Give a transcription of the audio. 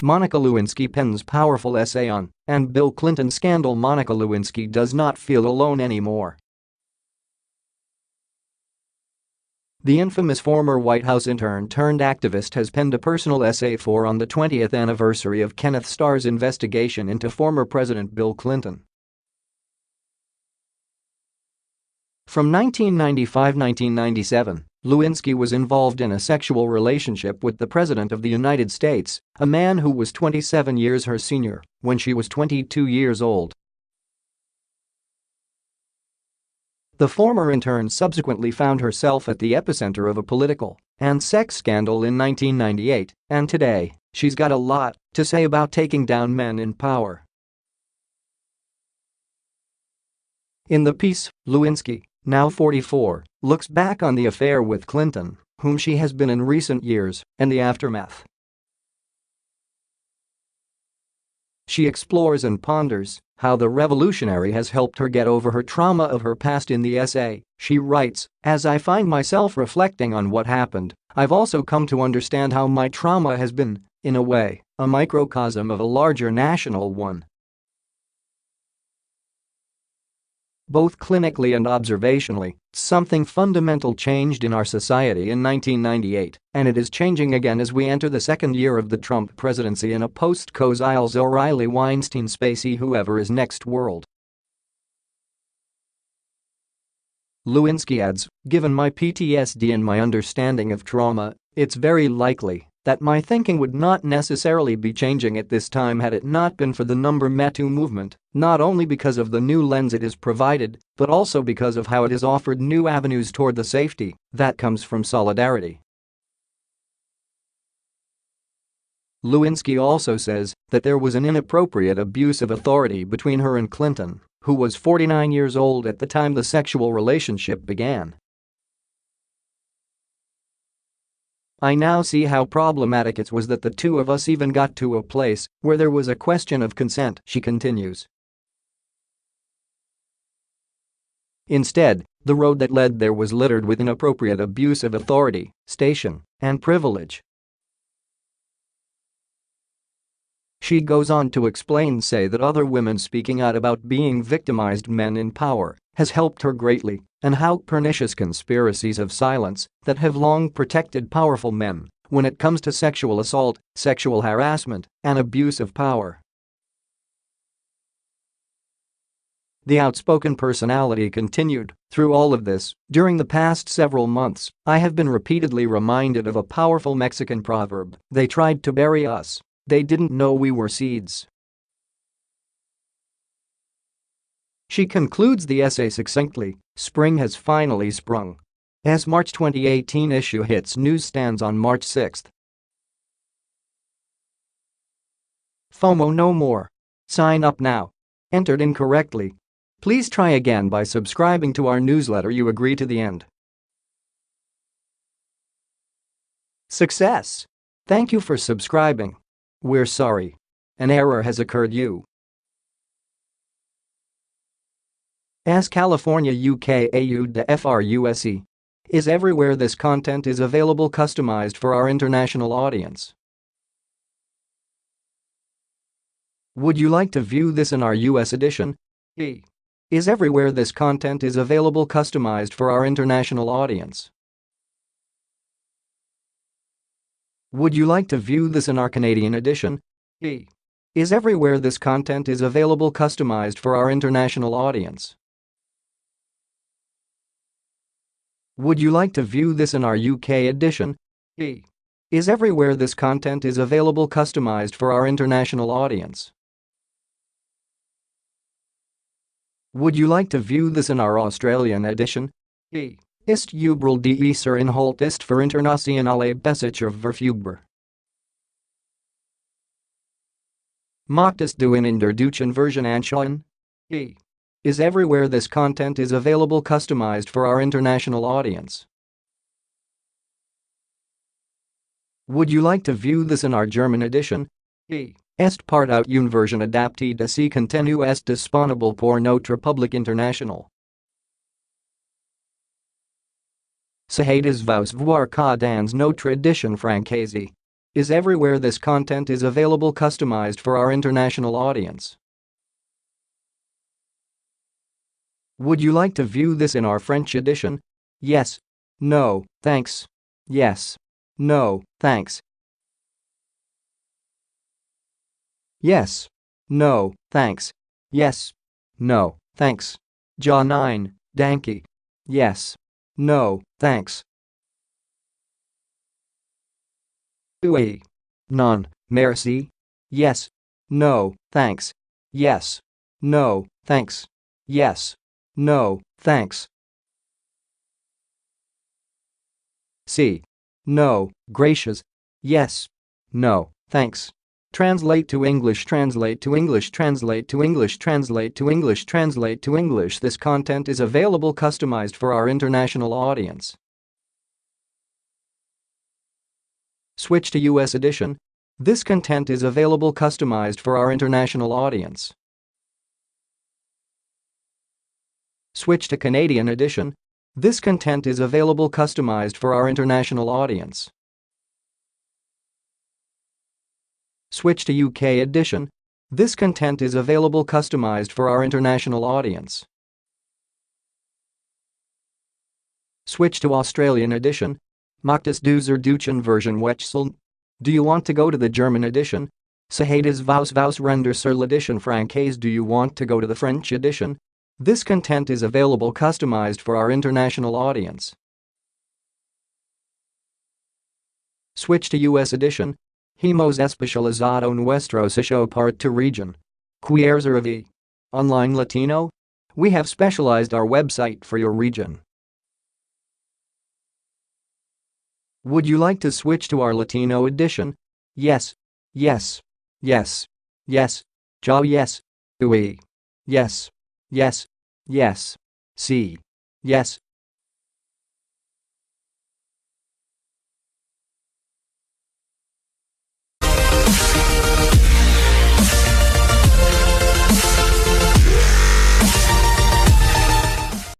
Monica Lewinsky pens powerful essay on and Bill Clinton scandal. Monica Lewinsky does not feel alone anymore. The infamous former White House intern turned activist has penned a personal essay on the 20th anniversary of Kenneth Starr's investigation into former President Bill Clinton. From 1995-1997, Lewinsky was involved in a sexual relationship with the President of the United States, a man who was 27 years her senior, when she was 22 years old. The former intern subsequently found herself at the epicenter of a political and sex scandal in 1998, and today, she's got a lot to say about taking down men in power. In the piece, Lewinsky, now 44, looks back on the affair with Clinton, whom she has been in recent years, and the aftermath. She explores and ponders how the revolutionary has helped her get over her trauma of her past. In the essay, she writes, "As I find myself reflecting on what happened, I've also come to understand how my trauma has been, in a way, a microcosm of a larger national one. Both clinically and observationally, something fundamental changed in our society in 1998, and it is changing again as we enter the second year of the Trump presidency in a post-Coziles O'Reilly Weinstein Spacey whoever is next world." Lewinsky adds, "Given my PTSD and my understanding of trauma, it's very likely that my thinking would not necessarily be changing at this time had it not been for the Me Too movement, not only because of the new lens it has provided, but also because of how it has offered new avenues toward the safety that comes from solidarity." Lewinsky also says that there was an inappropriate abuse of authority between her and Clinton, who was 49 years old at the time the sexual relationship began. "I now see how problematic it was that the two of us even got to a place where there was a question of consent," she continues. Instead, the road that led there was littered with inappropriate abuse of authority, station, and privilege. She goes on to explain that other women speaking out about being victimized men in power has helped her greatly, and how pernicious conspiracies of silence that have long protected powerful men when it comes to sexual assault, sexual harassment, and abuse of power. The outspoken personality continued, "Through all of this, during the past several months, I have been repeatedly reminded of a powerful Mexican proverb: they tried to bury us. They didn't know we were seeds." She concludes the essay succinctly, "Spring has finally sprung." As March 2018 issue hits newsstands on March 6. FOMO no more. Sign up now. Entered incorrectly. Please try again by subscribing to our newsletter. You agree to the end. Success! Thank you for subscribing. We're sorry. An error has occurred. As California UK AU de FRUSE is everywhere. This content is available customized for our international audience. Would you like to view this in our US edition? Is everywhere. This content is available customized for our international audience. Would you like to view this in our Canadian edition? Is everywhere. This content is available customized for our international audience. Would you like to view this in our UK edition? Is everywhere. This content is available customized for our international audience. Would you like to view this in our Australian edition? Ist überall dieser Inhalt ist für internationale Besitzer verfügbar. Möchtest du ihn in der deutschen Version anschauen? Is everywhere. This content is available customized for our international audience. Would you like to view this in our German edition? Est part une version adaptée de ce contenu est disponible pour notre public international. Sahadas vos voir que dans notre édition francaise. is everywhere. This content is available customized for our international audience. Would you like to view this in our French edition? Yes. No, thanks. Yes. No, thanks. Yes. No, thanks. Yes. No, thanks. Ja 9, Danke. Yes. No, thanks. Oui. Non, merci. Yes. No, thanks. Yes. No, thanks. Yes. No, thanks. C. No, gracious. Yes. No, thanks. Translate to English, translate to English, translate to English, translate to English, translate to English. This content is available customized for our international audience. Switch to US edition. This content is available customized for our international audience. Switch to Canadian edition. This content is available customized for our international audience. Switch to UK edition. This content is available customized for our international audience. Switch to Australian edition. Möchtest du zur deutschen Version wechseln? Do you want to go to the German edition? Sahadas Vaus render sur l'edition francaise. Do you want to go to the French edition? This content is available customized for our international audience. Switch to US edition. Hemos especializado nuestro sitio para tu region. ¿Quieres servir? Online Latino? We have specialized our website for your region. Would you like to switch to our Latino edition? Yes. Yes. Yes. Yes. Ja yes. Oui. Yes. Yes. Yes. Sí. Yes.